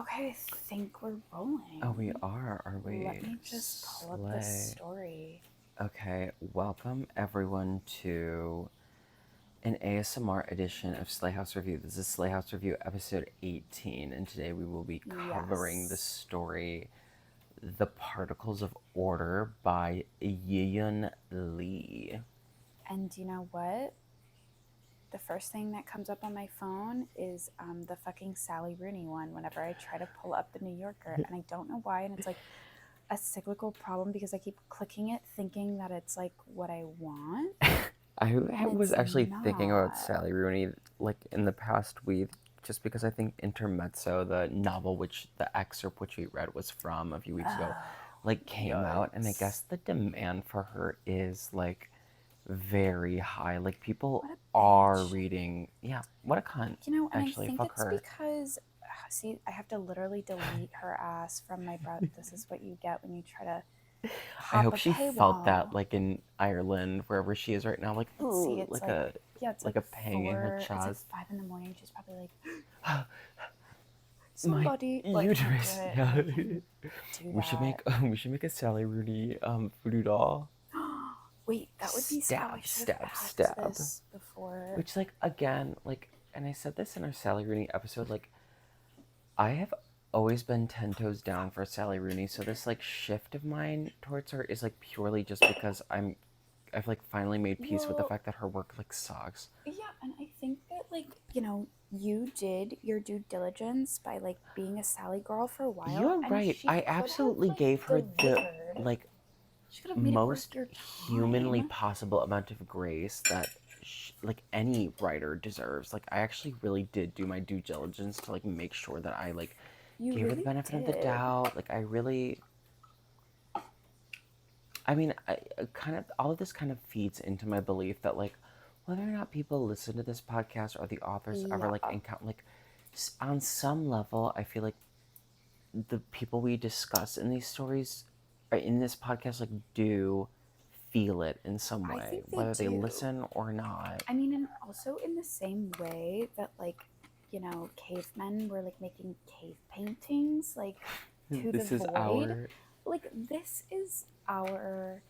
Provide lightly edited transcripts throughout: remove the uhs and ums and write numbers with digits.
Okay, I think we're rolling. Oh, we are we? Let me just pull up this story. Okay, welcome everyone to an ASMR edition of Slayhouse Review. This is Slayhouse Review episode 18, and today we will be covering the story The Particles of Order by Yiyun Lee. And you know what? The first thing that comes up on my phone is the fucking Sally Rooney one whenever I try to pull up the New Yorker, and I don't know why, and it's like a cyclical problem because I keep clicking it thinking that it's like what I want. I was actually thinking about Sally Rooney like in the past week, just because I think Intermezzo, the novel which the excerpt which we read was from a few weeks ago, like came out, and I guess the demand for her is like very high. Like people are reading. Yeah, what a cunt. You know, and actually, I think fuck it's her. because see, I have to literally delete her ass from my browser. This is what you get when you try to. I hope she felt that like in Ireland, wherever she is right now, like see, it's like a it's like a pang in her chest. It's like 5 a.m. She's probably like, somebody my like uterus. Yeah. We should make a Sally Rooney voodoo doll. Wait, that would be stab. this before. Which, like, again, like, and I said this in our Sally Rooney episode, like, I have always been 10 toes down for Sally Rooney, so this like shift of mine towards her is like purely just because I've like finally made peace with the fact that her work like sucks. Yeah, and I think that like, you know, you did your due diligence by like being a Sally girl for a while. You're right. I absolutely gave her the like most humanly possible amount of grace that like any writer deserves. Like I actually really did do my due diligence to like make sure that I like gave her the benefit of the doubt. Like I mean, I kind of all of this kind of feeds into my belief that like whether or not people listen to this podcast or the authors ever like encounter like on some level, I feel like the people we discuss in these stories in this podcast like do feel it in some way, whether they listen or not. I mean, and also in the same way that like, you know, cavemen were like making cave paintings like to this the is void. Like this is our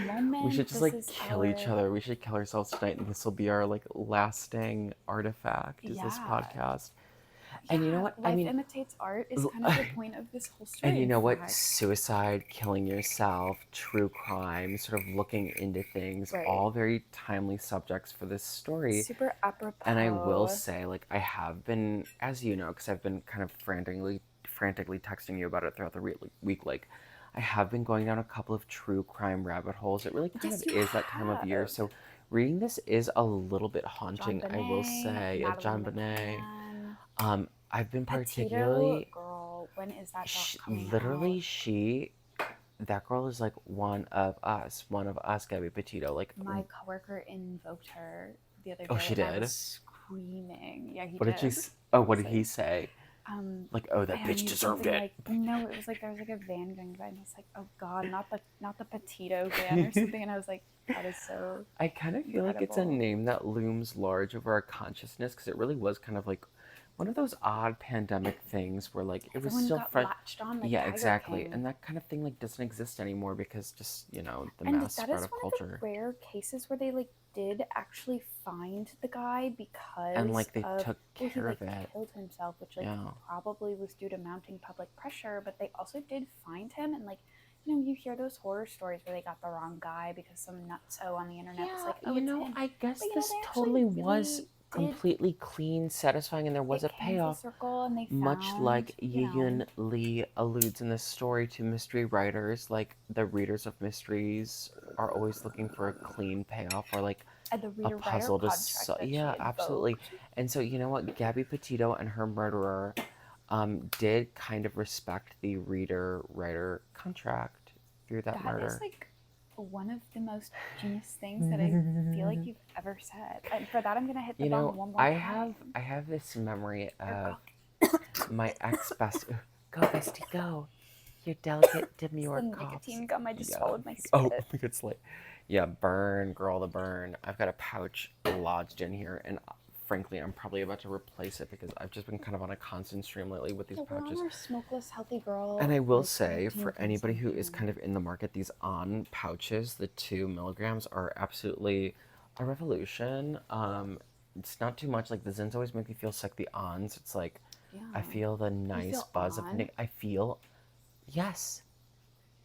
moment. We should just like kill each other. We should kill ourselves tonight, and this will be our like lasting artifact. Is this podcast? And you know what? Life imitates art is kind of the point of this whole story. And you know what? Suicide, killing yourself, true crime, sort of looking into things, all very timely subjects for this story. Super apropos. And I will say, like, I have been, as you know, because I've been kind of frantically texting you about it throughout the week, like, I have been going down a couple of true crime rabbit holes. It really kind of is that time of year. So reading this is a little bit haunting, I will say. John Bonet. I've been particularly girl. When is that literally out? That girl is like one of us, Gabby Petito. Like my coworker invoked her the other day. Oh, she did. I was screaming. Yeah, he did. What did he say? Like, oh, that bitch deserved it. Like, no, it was like there was like a van going by, and I was like, oh god, not the Petito van or something. And I was like, that is so. I kind of feel like it's a name that looms large over our consciousness because it really was kind of like one of those odd pandemic things where like it was still latched on, like, yeah, exactly, and that kind of thing like doesn't exist anymore because just, you know, the mass spread of culture. Of the rare cases where they like did actually find the guy because and like they took care of it. He killed himself, which like probably was due to mounting public pressure, but they also did find him. And like, you know, you hear those horror stories where they got the wrong guy because some nutso on the internet was like, oh, you know, I guess this totally was completely clean, satisfying, and there was a payoff, much like Yiyun Lee alludes in this story to mystery writers. Like the readers of mysteries are always looking for a clean payoff or like a puzzle to yeah, absolutely. And so you know what, Gabby Petito and her murderer did kind of respect the reader-writer contract through that murder. That is like one of the most genius things that I feel like you've ever said. And for that, I'm gonna hit the bong one more time. I have this memory of my ex-bestie. Go, bestie, go. Your delicate demure cough. Nicotine gum. I just swallowed my spit. Oh, my God, yeah, burn, girl, the burn. I've got a pouch lodged in here, and frankly, I'm probably about to replace it because I've just been kind of on a constant stream lately with these pouches. We're on our smokeless, healthy girl. And I will say, for anybody who is kind of in the market, these On pouches, the 2 milligrams, are absolutely a revolution. It's not too much. Like, the Zins always make me feel sick. The Ons, it's like, I feel the nice buzz of I feel, yes,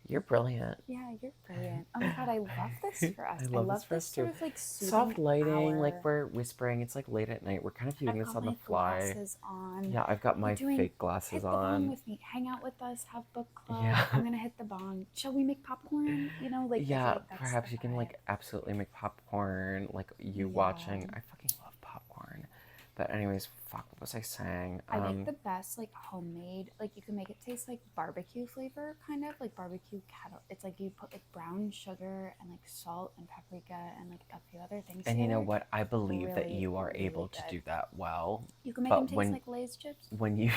you're brilliant. Yeah, you're brilliant. Oh my god, I love this for us. I love this for us too. Sort of like soft lighting, like we're whispering. It's like late at night. We're kind of doing this on the fly. Glasses on. Yeah, I've got my fake glasses hit the on. bong with me. Hang out with us. Have book club. Yeah. I'm gonna hit the bong. Shall we make popcorn? You know, like yeah, perhaps you can like absolutely make popcorn. Like you watching. I fucking love popcorn. But anyways, fuck, what was I saying? I make the best like homemade, like you can make it taste like barbecue flavor, kind of like barbecue kettle. It's like you put like brown sugar and like salt and paprika and like a few other things. And you know what? I believe that you are able to do that well. You can make them taste like Lay's chips. When you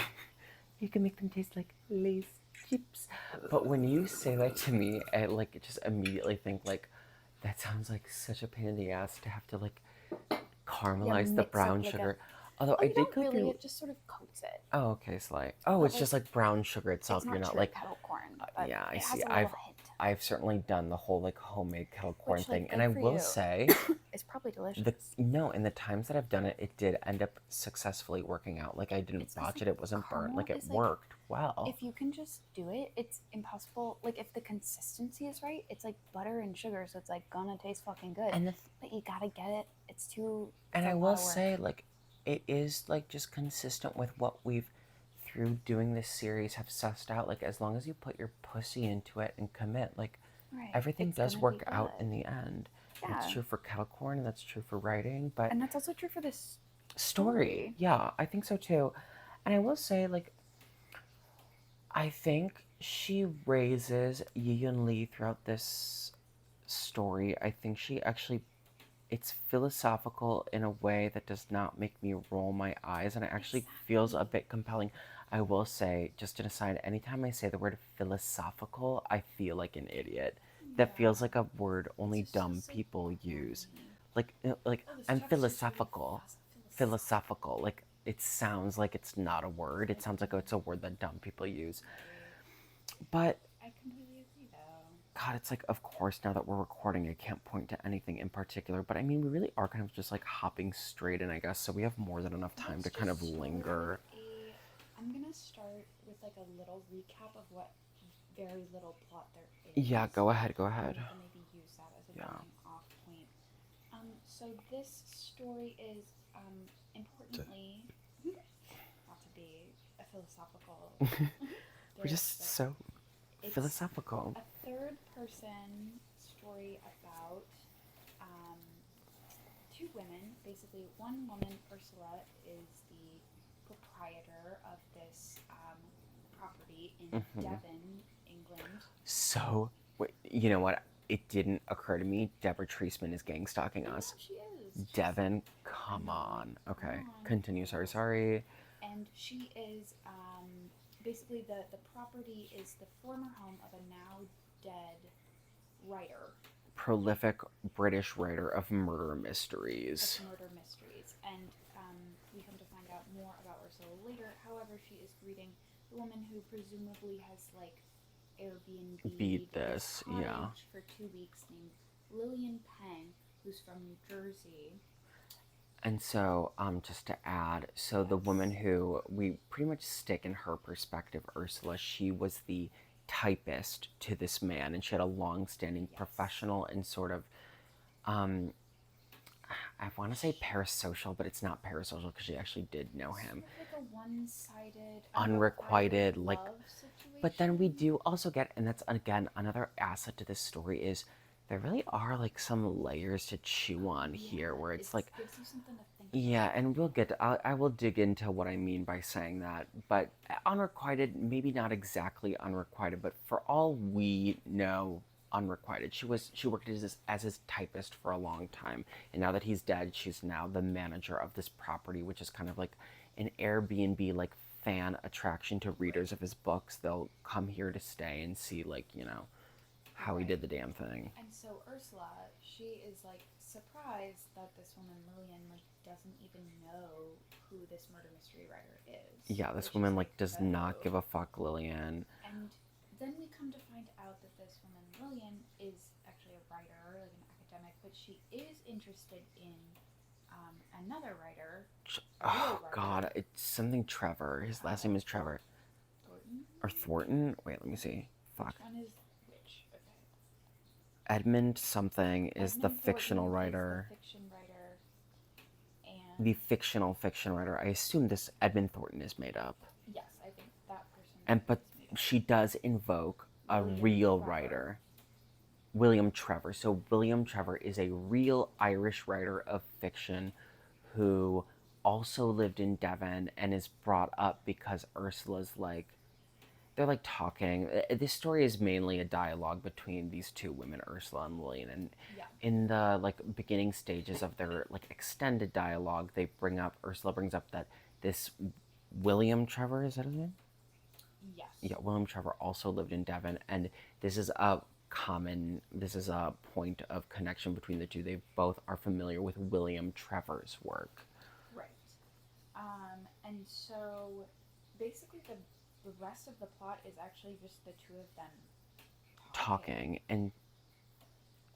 can make them taste like Lay's chips. But when you say that to me, I like just immediately think like that sounds like such a pain in the ass to have to like caramelize the brown sugar. Although I did go through. It just sort of coats it. Oh, okay, Slay. Oh, it's just like brown sugar itself. You're not like kettle corn. Yeah, I see. I've certainly done the whole like homemade kettle corn thing, and I will say it's probably delicious. In the times that I've done it, it did end up successfully working out. Like I didn't botch it; it wasn't burnt. Like it worked well. If you can just do it, it's impossible. Like if the consistency is right, it's like butter and sugar, so it's like gonna taste fucking good. But you gotta get it. It's too. And I will say, like, it is like just consistent with what we've through doing this series have sussed out. Like as long as you put your pussy into it and commit, like everything does work out in the end. Yeah. That's true for kettle corn, and that's true for writing, and that's also true for this story. Yeah, I think so too. And I will say, like, I think she raises Yiyun Lee throughout this story. I think she actually, it's philosophical in a way that does not make me roll my eyes, and it actually feels a bit compelling. I will say, just an aside, anytime I say the word philosophical, I feel like an idiot. That feels like a word only dumb people use. Like I'm philosophical. Philosophical. Like, it sounds like it's not a word. It sounds like it's a word that dumb people use. But I completely agree, though. God, it's like, of course, now that we're recording, I can't point to anything in particular. But I mean, we really are kind of just like hopping straight in, I guess. So we have more than enough time to kind of linger. I'm gonna start with like a little recap of what very little plot there is. Yeah, go ahead. And maybe use that as a jumping off point. So this story is importantly, not to be a philosophical. We're just so philosophical. A third person story about two women. Basically, one woman, Ursula, is the proprietor of this property in Devon, England. So, wait, you know what? It didn't occur to me. Deborah Treisman is gang stalking us. She is. Devon, come on. Okay, continue. Sorry. And she is basically the property is the former home of a now dead writer. Prolific British writer of murder mysteries. And we come to find out more about Ursula later. However, she is greeting the woman who presumably has like Airbnb this, for 2 weeks, named Lillian Peng, who's from New Jersey. And so, just to add, so the woman who we pretty much stick in her perspective, Ursula, she was the typist to this man, and she had a long-standing professional and sort of, I want to say parasocial, but it's not parasocial because she actually did know him. Like a one-sided, unrequited like. But then we do also get, and that's again another asset to this story, is there really are like some layers to chew on here, where it's like, gives you something to think about. And we'll get to, I will dig into what I mean by saying that. But unrequited, maybe not exactly unrequited, but for all we know, unrequited. She worked as his typist for a long time, and now that he's dead, she's now the manager of this property, which is kind of like an Airbnb like fan attraction to readers of his books. They'll come here to stay and see, like, you know, how he did the damn thing. And so Ursula, she is like surprised that this woman Lillian like doesn't even know who this murder mystery writer is. Yeah, But this she's woman like, like does not oh. give a fuck, Lillian. And then we come to find out that this woman Lillian is actually a writer, like an academic, but she is interested in another writer, a real Oh writer. God, it's something Trevor. His last name is Trevor. Thornton? Or Thornton? Wait, let me see. Fuck. Which one is which? Okay. Edmund something is the Edmund fictional Thornton writer. is the fiction writer, The and fictional fiction writer. I assume this Edmund Thornton is made up. yes, I think that person But is made up. she does invoke a William real Trevor. writer. William Trevor. So William Trevor is a real Irish writer of fiction who also lived in Devon and is brought up because Ursula's like they're like talking. This story is mainly a dialogue between these two women, Ursula and Lillian, and Yeah. in the like beginning stages of their like extended dialogue, they bring up Ursula brings up that this William Trevor, is that his name? Yes. Yeah, William Trevor also lived in Devon, and this is a point of connection between the two. They both are familiar with William Trevor's work. Right. And so basically the rest of the plot is actually just the two of them Talking and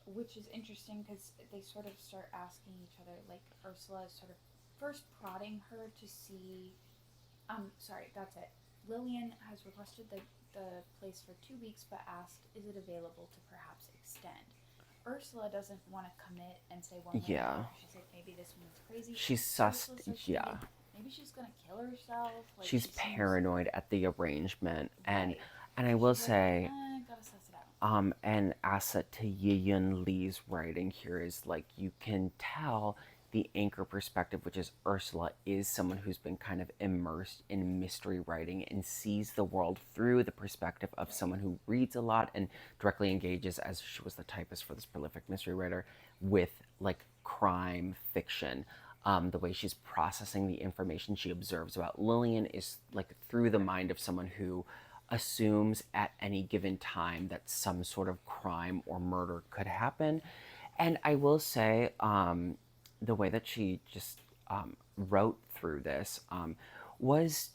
which is interesting because they sort of start asking each other, like Ursula is sort of first prodding her to see. Sorry, that's it. Lillian has requested the place for 2 weeks, but asked, is it available to perhaps extend? Ursula doesn't want to commit and say one way or another. She's like, maybe this woman's crazy. She's sus. Yeah. Maybe she's gonna kill herself. Like, she's paranoid at the arrangement, and right. and I will say, gotta suss it out. an asset to Yiyun Lee's writing here is like you can tell the anchor perspective, which is Ursula, is someone who's been kind of immersed in mystery writing and sees the world through the perspective of someone who reads a lot and directly engages, as she was the typist for this prolific mystery writer, with like crime fiction. The way she's processing the information she observes about Lillian is like through the mind of someone who assumes at any given time that some sort of crime or murder could happen. And I will say, the way that she just wrote through this was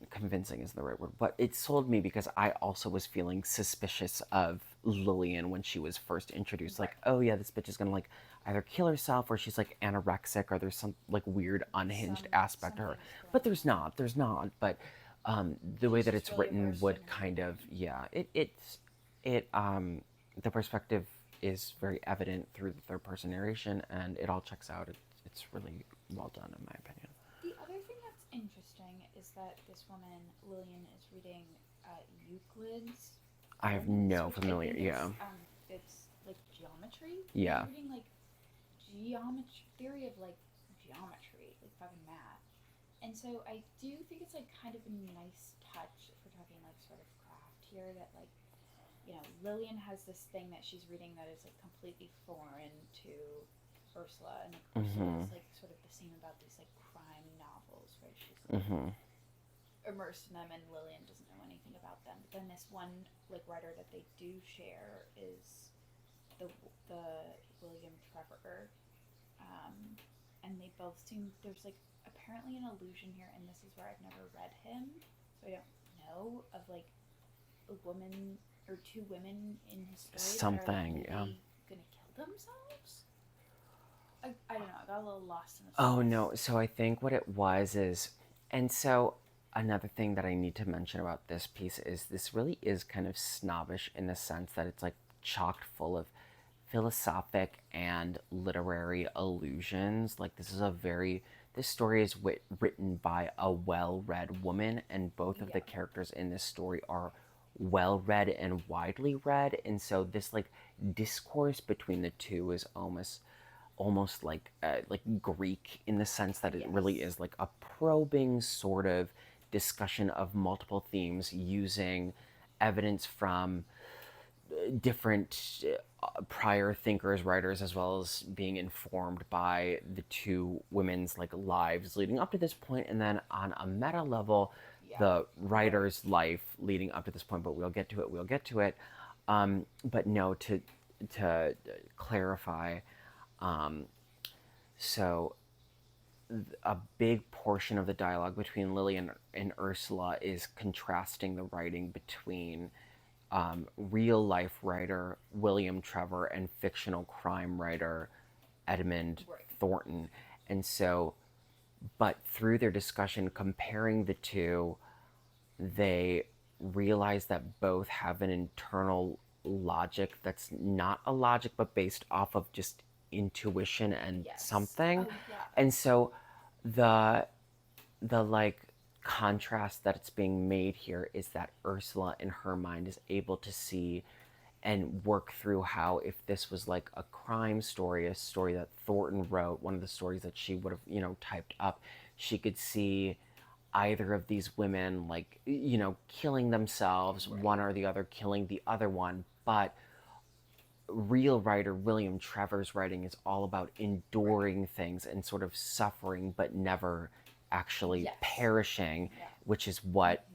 convincing is the right word, but it sold me because I also was feeling suspicious of Lillian when she was first introduced. Like, oh yeah, this bitch is gonna like either kill herself or she's like anorexic or there's some like weird unhinged aspect to her. But there's not. But the way that it's written would kind of the perspective is very evident through the third person narration, and it all checks out. It's really well done in my opinion. The other thing that's interesting is that this woman Lillian is reading Euclid's. I have no familiar. It's like geometry. Yeah. She's reading like geometry theory of like geometry, like fucking math. And so I do think it's like kind of a nice touch if we're talking like sort of craft here that like Lillian has this thing that she's reading that is like completely foreign to Ursula, and like Ursula is like sort of the same about these like crime novels, right? She's like, immersed in them, and Lillian doesn't know anything about them. But then this one like writer that they do share is the William Trevor, and they both seem there's like apparently an allusion here, and this is where I've never read him, so I don't know of like a woman or two women in his story something that are like, gonna kill themselves. I don't know. I got a little lost in the Oh no, so I think what it was is, and so another thing that I need to mention about this piece is this really is kind of snobbish in the sense that it's like chocked full of philosophic and literary allusions. Like this story is written by a well-read woman, and both of the characters in this story are well-read and widely read, and so this like discourse between the two is almost like Greek in the sense that it really is like a probing sort of discussion of multiple themes using evidence from different prior thinkers, writers, as well as being informed by the two women's like lives leading up to this point, and then on a meta level, the writer's life leading up to this point. But we'll get to it. But no, to clarify, um, so a big portion of the dialogue between Lily and Ursula is contrasting the writing between real life writer William Trevor and fictional crime writer Edmund Thornton. And so, but through their discussion comparing the two, they realize that both have an internal logic that's not a logic but based off of just intuition and something. And so the like contrast that's being made here is that Ursula in her mind is able to see and work through how, if this was like a crime story, a story that Thornton wrote, one of the stories that she would have, typed up, she could see either of these women, like, killing themselves, one or the other killing the other one. But real writer William Trevor's writing is all about enduring things and sort of suffering, but never actually perishing, which is what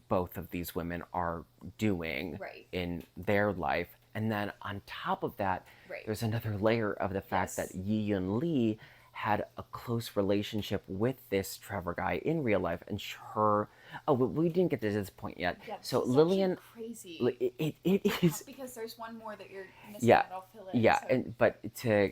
both of these women are doing in their life. And then on top of that, there's another layer of the fact that Yiyun Lee had a close relationship with this Trevor guy in real life, and her. Oh, we didn't get to this point yet. Yeah, so this is Lillian, crazy. It is because there's one more that you're missing yeah, that I'll fill in. yeah, So. but to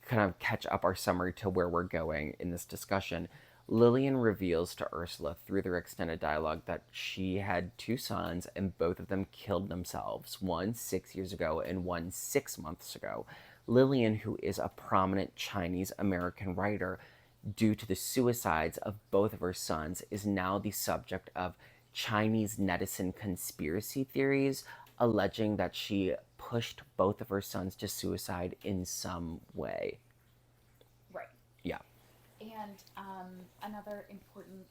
kind of catch up our summary to where we're going in this discussion, Lillian reveals to Ursula through their extended dialogue that she had two sons and both of them killed themselves, one 6 years ago and one 6 months ago. Lillian, who is a prominent Chinese American writer, due to the suicides of both of her sons, is now the subject of Chinese netizen conspiracy theories, alleging that she pushed both of her sons to suicide in some way. Right. Yeah. And another important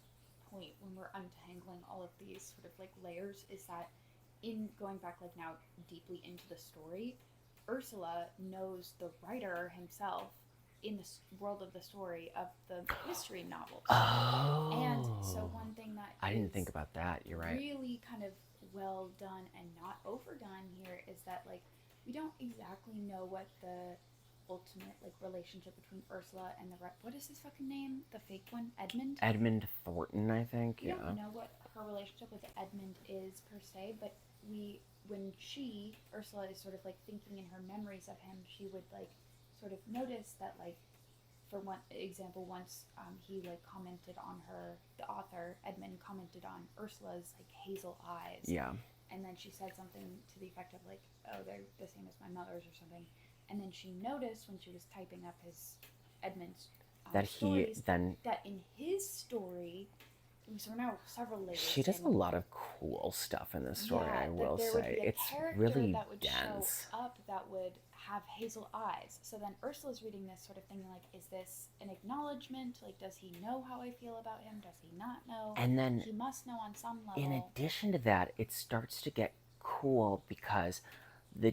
point when we're untangling all of these sort of like layers is that in going back like now deeply into the story, Ursula knows the writer himself in the world of the story of the mystery novels. Oh. And so one thing that I didn't think about that. You're right. Really kind of well done and not overdone here is that like we don't exactly know what the ultimate like relationship between Ursula and the what is his fucking name? The fake one, Edmund Thornton, I think. We don't know what her relationship with Edmund is per se, but when Ursula is sort of like thinking in her memories of him, she would like sort of notice that like, for one example, once he like commented on her, the author Edmund commented on Ursula's like hazel eyes. Yeah. And then she said something to the effect of like, oh, they're the same as my mother's or something. And then she noticed when she was typing up Edmund's that stories, then that in his story, so we're now several layers. She does a lot of cool stuff in this story. I will say it's really that would dense. Show up that would have hazel eyes. So then Ursula's reading this sort of thing like, is this an acknowledgement? Like, does he know how I feel about him? Does he not know? And then he must know on some level. In addition to that, it starts to get cool because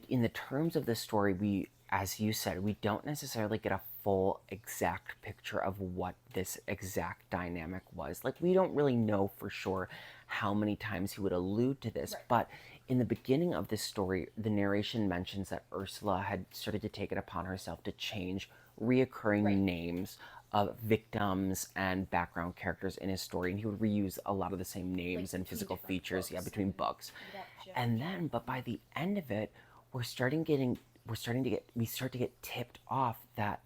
in the terms of the story, we, as you said, we don't necessarily get a full exact picture of what this exact dynamic was. Like, we don't really know for sure how many times he would allude to this, but in the beginning of this story, the narration mentions that Ursula had started to take it upon herself to change reoccurring names of victims and background characters in his story, and he would reuse a lot of the same names and physical features between books. And then, but by the end of it, we start to get tipped off that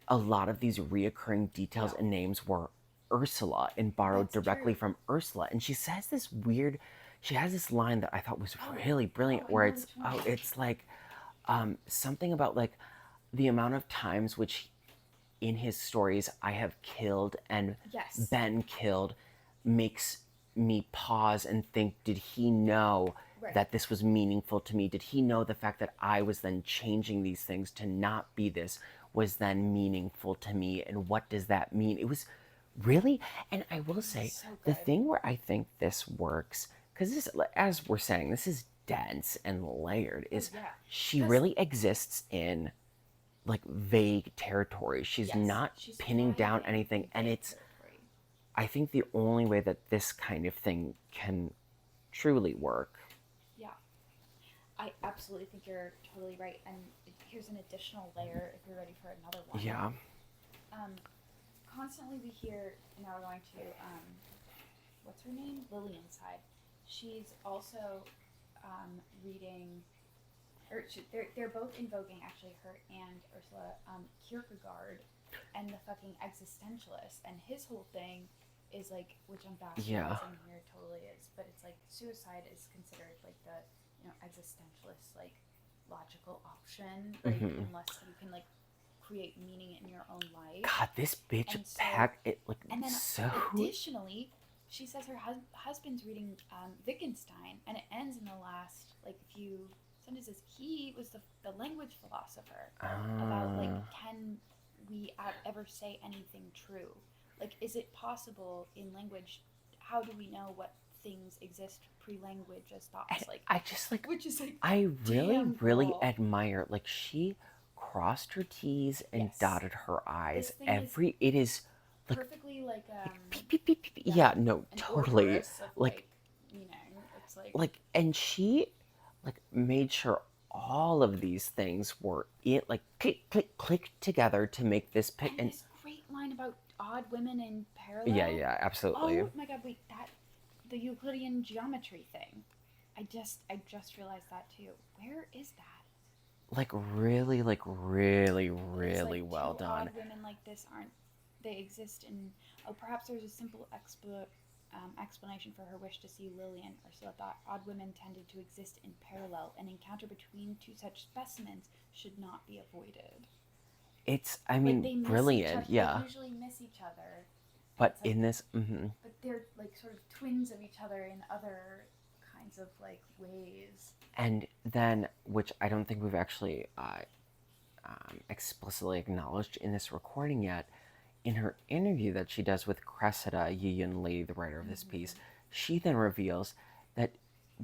a lot of these reoccurring details and names were Ursula and borrowed directly from Ursula. And she says she has this line that I thought was really brilliant, where it's like something about like the amount of times which in his stories I have killed and been killed makes me pause and think, did he know that this was meaningful to me? Did he know the fact that I was then changing these things to not be this was then meaningful to me? And what does that mean? It was really, and I will say, the thing where I think this works, because this, as we're saying, this is dense and layered, is she really exists in like vague territory. She's not pinning down anything, and it's I think the only way that this kind of thing can truly work. Yeah. I absolutely think you're totally right. And here's an additional layer if you're ready for another one. Yeah. Um, Constantly we hear, now we're going to, what's her name? Lillian's side. She's also reading, they're both invoking, actually, her and Ursula, Kierkegaard and the fucking existentialist. And his whole thing is like, which I'm Yeah. bastardizing here, totally is, but it's like suicide is considered like the, existentialist, like, logical option, right? Mm-hmm. Unless you can like create meaning in your own life. God, this bitch And so, packed it like and then so. additionally, she says her husband's reading Wittgenstein, and it ends in the last like few sentences. He was the language philosopher about like, can we ever say anything true? Like, is it possible in language? How do we know what things exist pre-language as thoughts? Like, I just like, which is like, I really, damn, really girl. admire, like, she crossed her T's and Yes. dotted her I's. This thing It is like perfectly like beep, beep, beep, beep. Yeah, no, an totally. Ouroboros of like, it's like, and she like made sure all of these things were it like click, click, click together to make this pic. And this great line about odd women in parallel. Yeah, absolutely. Oh my god, wait, that the Euclidean geometry thing. I just realized that too. Where is that? Like really, really Like, well two done. odd women like this aren't. They exist in. Oh, perhaps there's a simple explanation for her wish to see Lillian. Ursula thought odd women tended to exist in parallel. An encounter between two such specimens should not be avoided. It's, I mean, like, brilliant. Yeah. They usually miss each other. But like, in this, mm-hmm. But they're like sort of twins of each other in other kinds of like ways. And then, which I don't think we've actually explicitly acknowledged in this recording yet, in her interview that she does with Cressida Yiyun Lee, the writer of this piece, she then reveals that,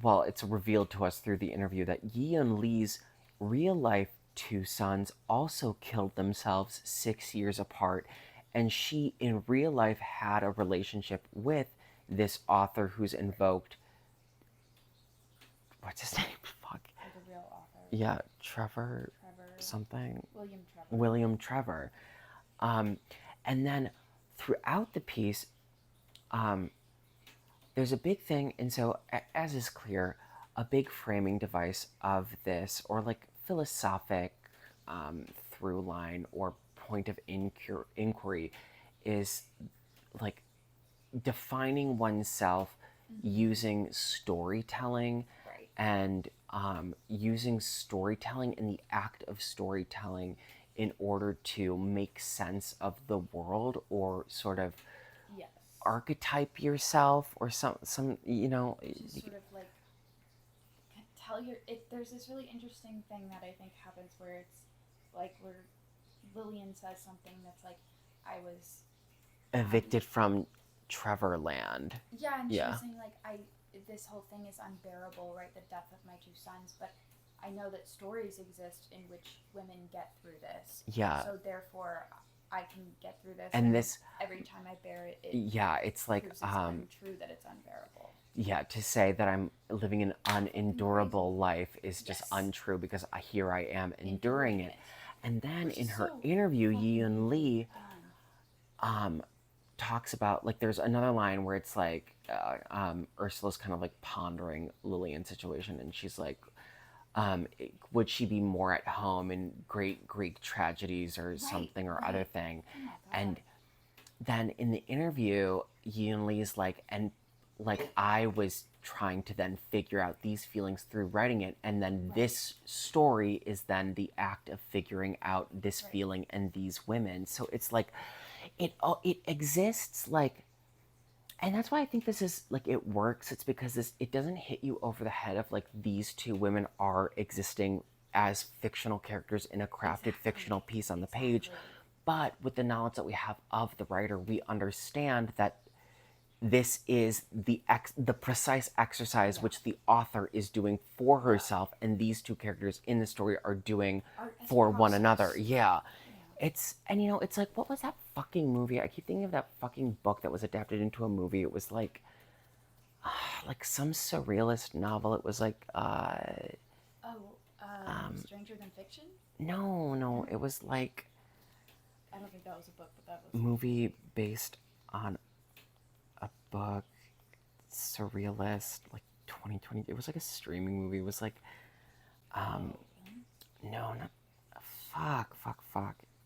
well, it's revealed to us through the interview that Yiyun Lee's real life two sons also killed themselves 6 years apart, and she in real life had a relationship with this author who's invoked. What's his name? Fuck. Like a real author. Yeah, Trevor something. William Trevor. And then throughout the piece, there's a big thing, and so as is clear, a big framing device of this, or like philosophic through line or point of inquiry, is like defining oneself using storytelling, right. And using storytelling in the act of storytelling in order to make sense of the world, or sort of archetype yourself, or some just sort of like tell your there's this really interesting thing that I think happens where it's like where Lillian says something that's like, I was evicted from Trevor land. Yeah, and she was saying like, this whole thing is unbearable, right? The death of my two sons, but I know that stories exist in which women get through this. Yeah. So therefore, I can get through this. And this, every time I bear it, it's like it's untrue that it's unbearable. Yeah, to say that I'm living an unendurable life is just untrue, because here I am enduring it. And then in her interview, Yiyun Lee talks about, like, there's another line where it's like Ursula's kind of like pondering Lillian's situation, and she's like, would she be more at home in great Greek tragedies or something or other thing? And then in the interview, Yiyun Lee's like, and like, I was trying to then figure out these feelings through writing it, and then this story is then the act of figuring out this feeling and these women. So it's like, it exists, like, and that's why I think this is like, it works. It's because it doesn't hit you over the head of like, these two women are existing as fictional characters in a crafted fictional piece on the page, but with the knowledge that we have of the writer, we understand that this is the precise exercise which the author is doing for herself, and these two characters in the story are doing for one another. Yeah. It's, and it's like, what was that fucking movie? I keep thinking of that fucking book that was adapted into a movie. It was like some surrealist novel. It was like, oh Um, Stranger Than Fiction? no, it was like I don't think that was a book, but that was movie based on a book, surrealist, like 2020. It was like a streaming movie. It was like, um, really? no, not fuck.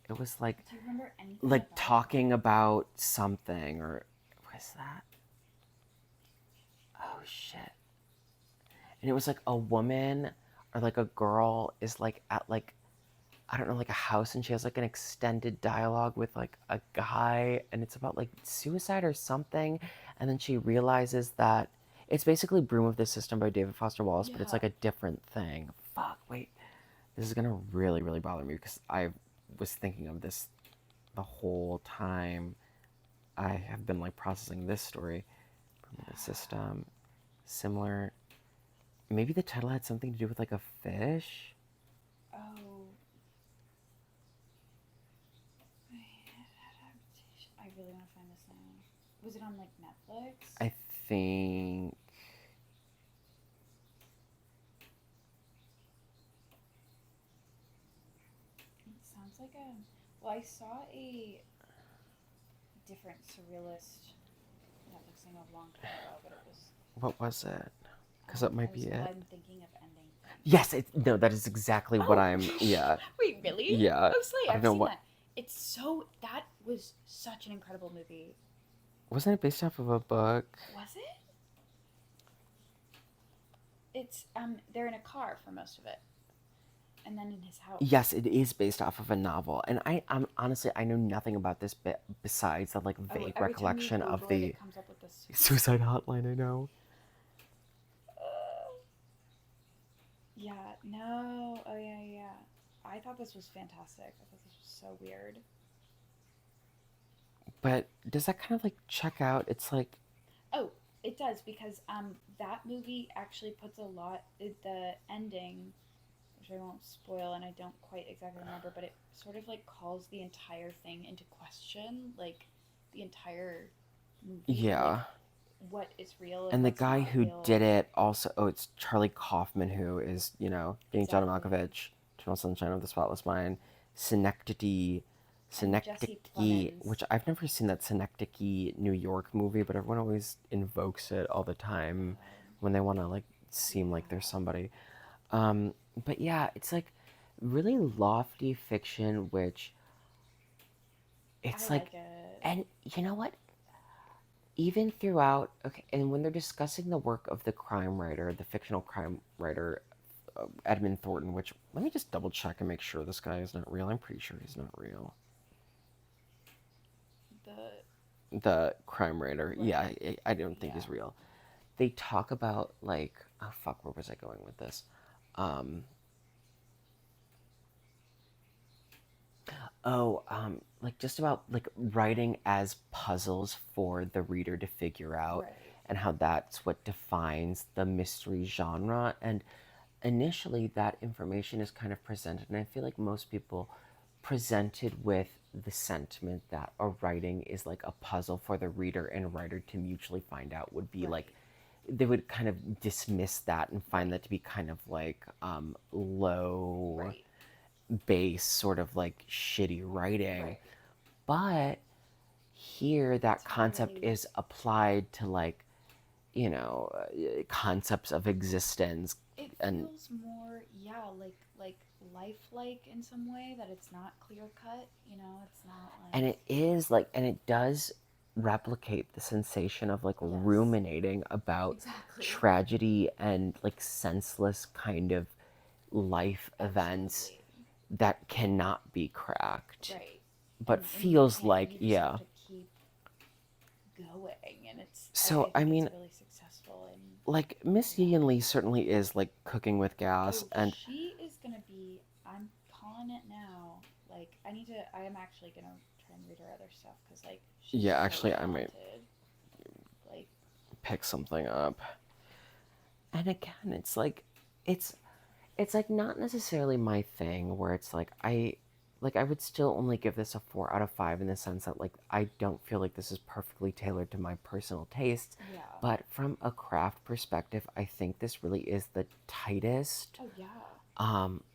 It was like Do you remember anything like about talking about something, or was that? Oh shit. And it was like a woman or like a girl is like at like, I don't know, like a house, and she has like an extended dialogue with like a guy, and it's about like suicide or something. And then she realizes that it's basically Broom of the System by David Foster Wallace, but it's like a different thing. Fuck, wait. This is gonna really, really bother me because I was thinking of this the whole time. I have been like processing this story. Broom of the System. Similar. Maybe the title had something to do with like a fish? Oh. I really want to find this now. Was it on like Netflix? I think. It sounds like a. Well, I saw a different surrealist Netflix thing a long time ago, but it was. What was it? Because that might be it. I'm thinking of ending things. Yes, no, that is exactly what I'm. Yeah. Wait, really? Yeah. Oh, Slay, I've seen what. that. It's so. That was such an incredible movie. Wasn't it based off of a book? Was it? It's they're in a car for most of it, and then in his house. Yes, it is based off of a novel, and I'm honestly I know nothing about this bit besides the like vague recollection of the it comes up with this suicide hotline. I know. Yeah. No. Oh yeah. I thought this was fantastic. I thought this was so weird. But does that kind of like check out? It's like. Oh, it does because that movie actually puts a lot the ending, which I won't spoil and I don't quite exactly remember, but it sort of like calls the entire thing into question, like the entire movie. Yeah. Like, what is real and the what's guy not who real. did it also, it's Charlie Kaufman, who is, being John Exactly. Malkovich, Eternal Sunshine of the Spotless Mind, Synecdoche, And Jesse which Plemons. I've never seen that Synecdoche New York movie, but everyone always invokes it all the time when they want to like seem like they're somebody. But yeah, it's like really lofty fiction, which it's I like, like it. and you know what? Even throughout, okay, and when they're discussing the work of the crime writer, the fictional crime writer, Edmund Thornton, which let me just double check and make sure this guy is not real. I'm pretty sure he's not real. The crime writer, right. Yeah, I don't think he's real. They talk about like, oh fuck, where was I going with this? Like just about like writing as puzzles for the reader to figure out, Right. and how that's what defines the mystery genre. And initially, that information is kind of presented, and I feel like most people presented with the sentiment that a writing is like a puzzle for the reader and writer to mutually find out would be like, they would kind of dismiss that and find that to be kind of like low base, sort of like shitty writing. But here that concept is applied to like, concepts of existence. It And feels more, yeah, like lifelike in some way, that it's not clear cut, it's not like. and it is like, and it does replicate the sensation of like ruminating about tragedy and like senseless kind of life events that cannot be cracked, but feels like, yeah. To keep going, and it's. So I mean, it's really successful. And like Miss Yiyun Lee certainly is like cooking with gas, and she is gonna be. I'm calling it now. Like I am actually gonna try and read her other stuff because like. Yeah, actually, I might like pick something up. And again, it's like, it's like not necessarily my thing, where it's like I would still only give this a 4 out of 5 in the sense that like I don't feel like this is perfectly tailored to my personal tastes. Yeah. But from a craft perspective, I think this really is the tightest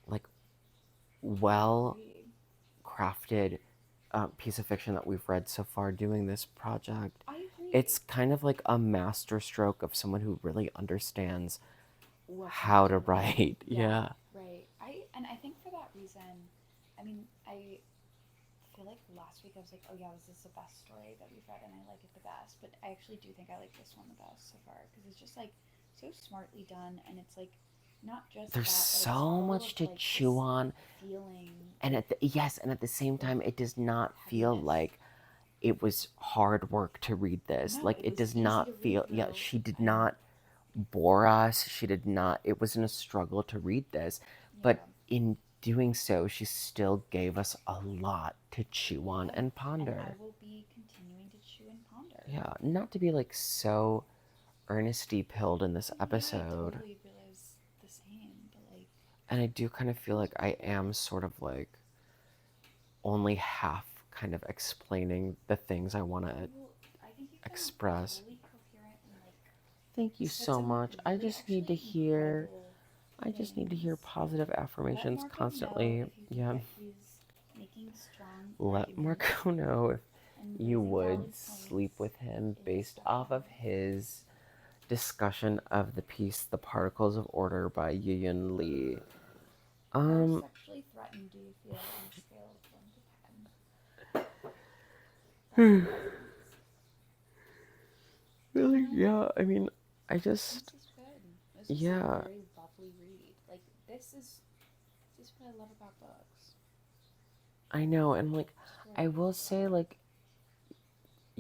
like well crafted piece of fiction that we've read so far doing this project. I agree. It's kind of like a masterstroke of someone who really understands What how to to write. Yeah. right. I think for that reason, I mean, I feel like last week I was like, oh yeah, was this the best story that we've read, and I like it the best. But I actually do think I like this one the best so far because it's just like so smartly done, and it's like not just There's that, but it's so full much of to like chew this on. feeling, And like at the same like time, it does not feel heaviness. like it was hard work to read this. No, Like, it it was does easy not to read feel, yeah, through, she did and not bore us. She did not, it wasn't a struggle to read this. But yeah, in doing so, she still gave us a lot to chew on yeah, and and I ponder. will be continuing to chew and ponder. Yeah, not to be like so earnesty pilled in this Yeah, I episode. totally realize the same, but like, And I do kind of feel it's like I good. am sort of like only half kind of explaining the things I want to Well, I think you've been express. totally coherent and like Thank you said so some much. really actually incredible I just need to hear things. positive Let affirmations Marco know constantly. if you think Yeah. that he's making strong Let arguments Marco know if and you raising would valid sleep points with him in based off of discussion. his discussion of the piece The Particles of Order by Yiyun Li. How Um sexually threatened do you feel on a scale of 1 to 10? That's really, intense. You know, yeah, I mean, I just this is good. This is a yeah, very lovely read. Like, this is what I love about books. I know, and like Just I very will say like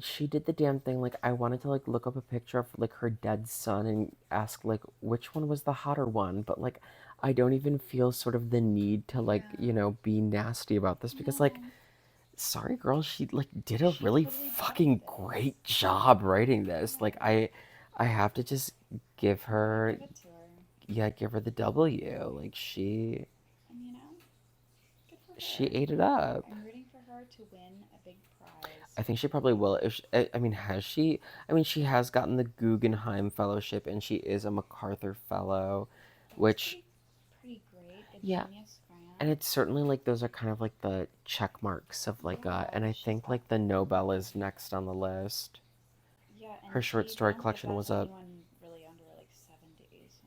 she did the damn thing. Like I wanted to like look up a picture of like her dead son and ask like which one was the hotter one, but like I don't even feel sort of the need to like, yeah. you know, be nasty about this because like No, sorry girl, she like did a she really totally fucking bodied this. great job writing this. Like Yeah. I have to just give Yeah, her give it to her. yeah, give her the W. Like And you know, good for she her. ate it up. I'm rooting for her to win a big prize. I think she probably will. If she, I mean, has she? I mean, she has gotten the Guggenheim Fellowship, and she is a MacArthur Fellow, That's which pretty great. A yeah, genius and grant. it's certainly like those are kind of like the check marks of like Yeah, and I she's think got like the Nobel yeah. is next on the list. Yeah, Her and short she story won't get collection that was to up. anyone really under like 70. So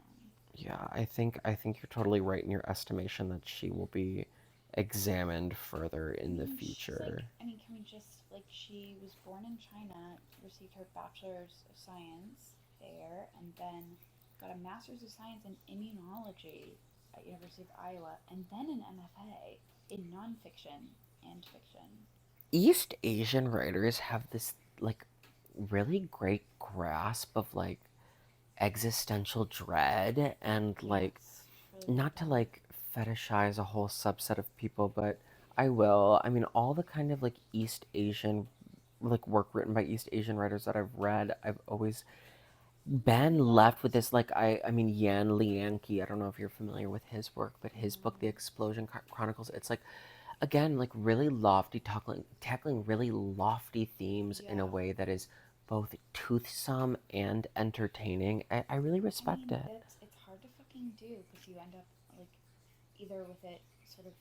Yeah, I think you're totally right in your estimation that she will be examined further I in the mean, she's like, future. I mean, can we just, like, she was born in China, received her bachelor's of science there, and then got a master's of science in immunology at University of Iowa, and then an MFA in nonfiction and fiction. East Asian writers have this like really great grasp of like existential dread and like Yes, really love not to that. like fetishize a whole subset of people, but I will. I mean, all the kind of like East Asian like work written by East Asian writers that I've read, I've always been left with Loved. this like I mean Yan Lianqi. I don't know if you're familiar with his work, but his book The No. Explosion Chronicles, it's like again like really lofty tackling really lofty themes in a Yeah. way that is both toothsome and entertaining. I really I respect mean, it. it's hard to fucking do because you end up like either with it sort of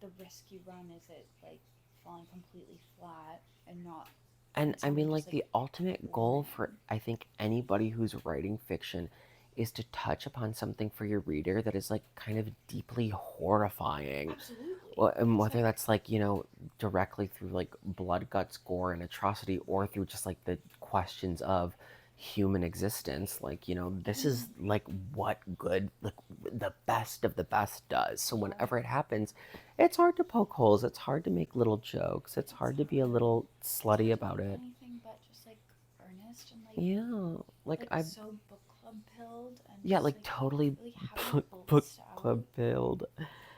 the risk you run is it like falling completely flat and not And and I somebody mean, just like, like the ultimate goal for, boring. I think, anybody who's writing fiction is to touch upon something for your reader that is, like, kind of deeply horrifying. Absolutely. And Because whether like that's, like, you know, directly through, like, blood, guts, gore, and atrocity, or right, through just, like, the questions of human existence. right. Like, you know, this is, Even like, what good, like, the best of the best does. So yeah, whenever it happens, it's hard to poke holes. It's hard to make little jokes. It's it's hard to be a hard. little It's slutty hard to about be it. anything but just like earnest and Yeah, like like I, so book club pilled and yeah, just like like totally really haven't book blitzed club out. build.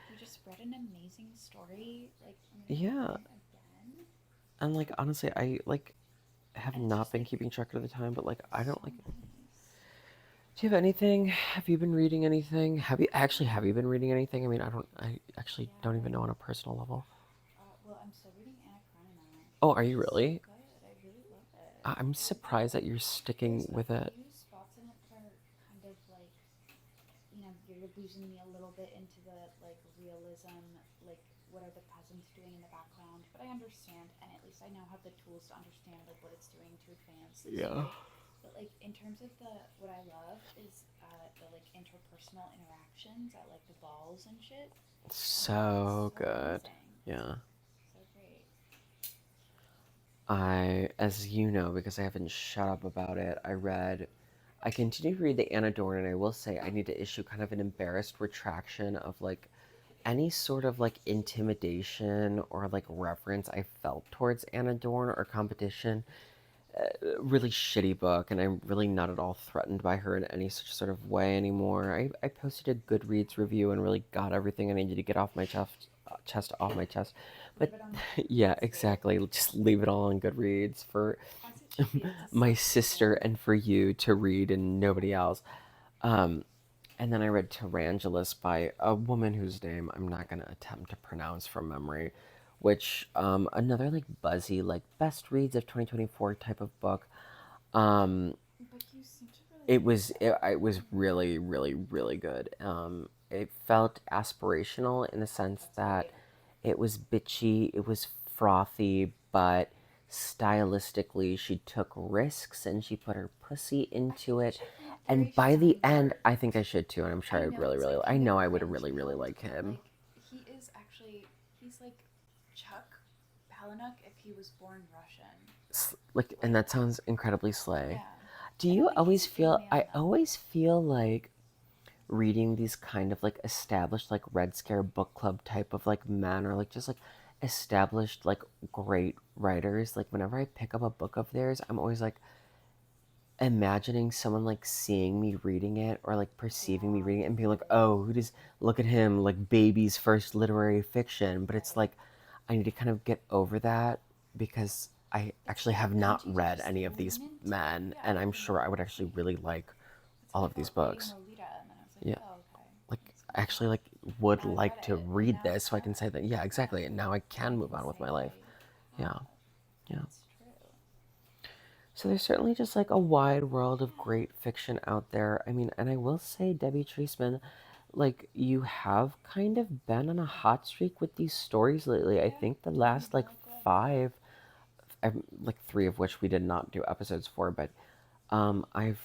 You just read an amazing story. Like I'm gonna read Yeah, it again. and like honestly, I like have And it's not just been like keeping track of the time, but like I so don't like. nice. Do you have anything? Have you been reading anything? Have you been reading anything? I mean, I actually don't even know Yeah. on a personal level. Well, I'm still reading Anna Karenina, Oh, are which you is so really? good. I really love it. I'm surprised that you're sticking There's a with it. few spots in it that are kind of like, you know, were losing me a little bit into the like realism, like what are the peasants doing in the background. But I understand, and at least I now have the tools to understand like what it's doing to advance the Yeah. story. But like in terms of the what I love is the like interpersonal interactions at like the balls and shit. So So good. amazing. Yeah. So great. As you know, because I haven't shut up about it, I continue to read the Anna Dorn, and I will say I need to issue kind of an embarrassed retraction of like any sort of like intimidation or like reverence I felt towards Anna Dorn or competition. Really shitty book, and I'm really not at all threatened by her in any such sort of way anymore. I posted a Goodreads review and really got everything I needed to get off my chest off my chest. But yeah, exactly. Just leave it all on Goodreads for As it should be. It's a my safe sister haven. and for you to read and nobody else. Um, and then I read Tarantulas by a woman whose name I'm not going to attempt to pronounce from memory, which another like buzzy like best reads of 2024 type of book. Um, But you seem to really like it was really really good. It felt aspirational in the sense That's that great. it was bitchy, it was frothy, but stylistically she took risks and she put her pussy I think into you it. should read And Gary by the end, Steinberg. I think I should too, and I'm sure I I would know really it's like I kind of know I would cringe really pilled, like but him. like he is actually he's like Chuck Palahniuk if he was born Russian. Like, and that sounds incredibly slay. Yeah. Do I you don't think he's always a gay feel? man I though. always feel like reading these kind of like established like Red Scare book club type of like men or like just like established like great writers. Like whenever I pick up a book of theirs, I'm always like imagining someone like seeing me reading it or like perceiving me Yeah, reading it and being like, totally. oh, who does look at him like baby's first literary fiction. But it's Right. like I need to kind of get over that because I It's actually like have a not Benji read DeChastel any of these moment. men, Yeah, and I'm you sure know. I would actually really like It's all how I of these felt reading books. Lolita, and then I was like, Yeah, oh, okay, like that's I kind of actually cool. like would Now I've like read to it, and read now this so I can say that yeah, yeah, exactly, and now I now can I move can on with say my that life. I Yeah, have. yeah. That's true. So there's certainly just like a wide world of Yeah. great fiction out there. I mean, and I will say, Debbie Treisman, like you have kind of been on a hot streak with these stories lately. I Yeah, think the they've been last like really good. five, like three of which we did not do episodes for, but I've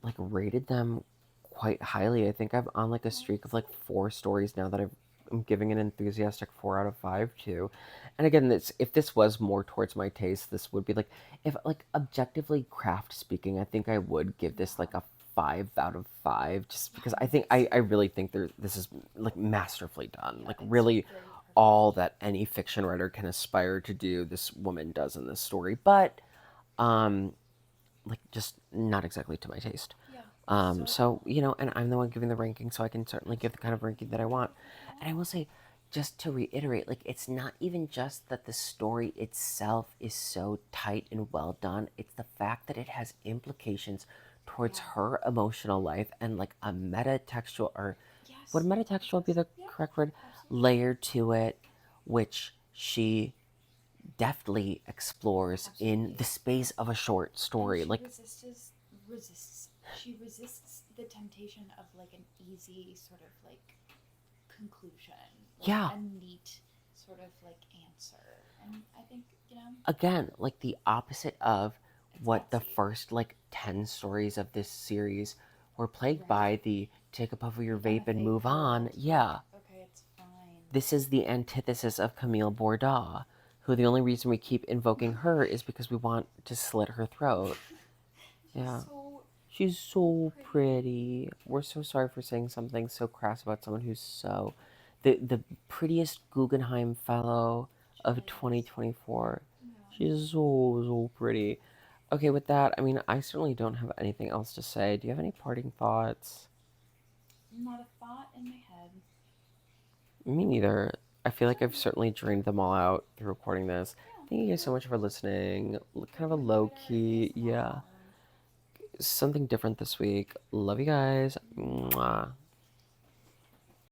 like rated them quite highly. I think I'm on like a Oh, streak of that's like good. four stories now that I'm giving an enthusiastic 4 out of 5 to. And again, this if this was more towards my taste, this would be like if like objectively craft speaking, I think I would give this Yeah. like a 5 out of 5 just Yeah, because no, I really think this is like masterfully done. yeah, Like it's really very all perfect. that any fiction writer can aspire to do, this woman does in this story. But um like just not exactly to my taste. Yeah, so So you know, and I'm the one giving the ranking, so I can certainly give the kind of absolutely you ranking can that I give want. anything you And I will want. say, just to reiterate, like it's not even just that the story itself is so tight and well done. It's the fact that it has implications towards Yeah. her emotional life and like a meta textual or would Yes. metatextual be the Yeah. correct word? Absolutely. Layer to it, which she deftly explores in Absolutely. the space of a short And story. she Like, resists she resists the temptation of like an easy sort of like conclusion, like yeah, a neat sort of like answer. And I think, again, like the opposite of it's what the Etsy. first like 10 stories of this series were plagued Right. by the take a puff of your The vape and MFA move on. world. Like, Yeah, okay, it's fine. this is the antithesis of Camille Bourdain, who the only reason we keep invoking her is because we want to slit her throat. She's Yeah. so She's so so pretty. pretty. We're so sorry for saying something so crass about someone who's so the prettiest Guggenheim fellow She of really is. 2024. Yeah. She's so pretty. Okay, with that, I mean, I certainly don't have anything else to say. Do you have any parting thoughts? Not a thought in my head. Me neither. I feel like I've Alright. certainly drained them all out through recording this. Yeah. Thank you guys so Well, much for listening. Kind hope of a you low enjoyed our key, yeah. ASMR. Something different this week. Love you guys. Mwah.